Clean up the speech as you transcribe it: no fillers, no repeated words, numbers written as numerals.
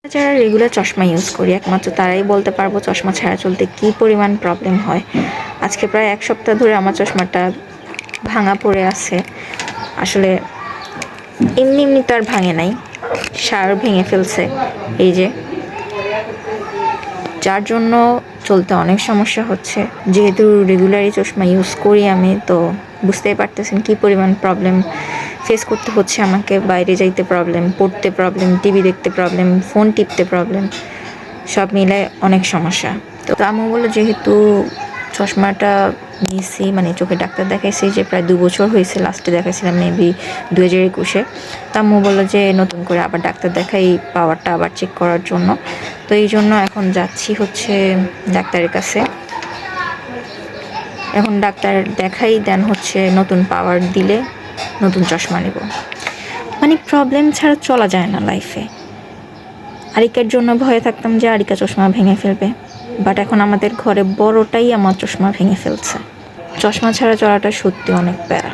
যারা রেগুলার চশমা ইউজ করি একমাত্র তারাই বলতে পারবো চশমা ছাড়া চলতে কি পরিমাণ প্রবলেম হয়। আজকে প্রায় 1 সপ্তাহ ধরে আমার চশমাটা ভাঙা পড়ে আছে। আসলে এমনি এমনি তো আর ভাঙে নাই, সার ভেঙে ফেলছে এই যে, যার জন্য চলতে অনেক সমস্যা হচ্ছে। যেহেতু রেগুলারই চশমা ইউজ করি আমি, তো বুঝতেই পারতেছেন কী পরিমাণ প্রবলেম ফেস করতে হচ্ছে আমাকে। বাইরে যাইতে প্রবলেম, পড়তে প্রবলেম, টিভি দেখতে প্রবলেম, ফোন টিপতে প্রবলেম, সব মিলে অনেক সমস্যা। তো আম্মু বললো যেহেতু চশমাটা নিয়েছি, মানে চোখে ডাক্তার দেখাইছি যে প্রায় 2 বছর হয়েছে, লাস্টে দেখাইছিলাম মেবি 2021-এ। তো আম্মু বললো যে নতুন করে আবার ডাক্তার দেখাই, পাওয়ারটা আবার চেক করার জন্য। তো এই জন্য এখন যাচ্ছি হচ্ছে ডাক্তারের কাছে। এখন ডাক্তার দেখাই দেন হচ্ছে নতুন পাওয়ার দিলে নতুন চশমা নেব। মানে প্রবলেম ছাড়া চলা যায় না লাইফে। আরিকার জন্য ভয়ে থাকতাম যে আরিকা চশমা ভেঙে ফেলবে, বাট এখন আমাদের ঘরে বড়টাই আমার চশমা ভেঙে ফেলছে। চশমা ছাড়া চলাটা সত্যি অনেক প্যারা।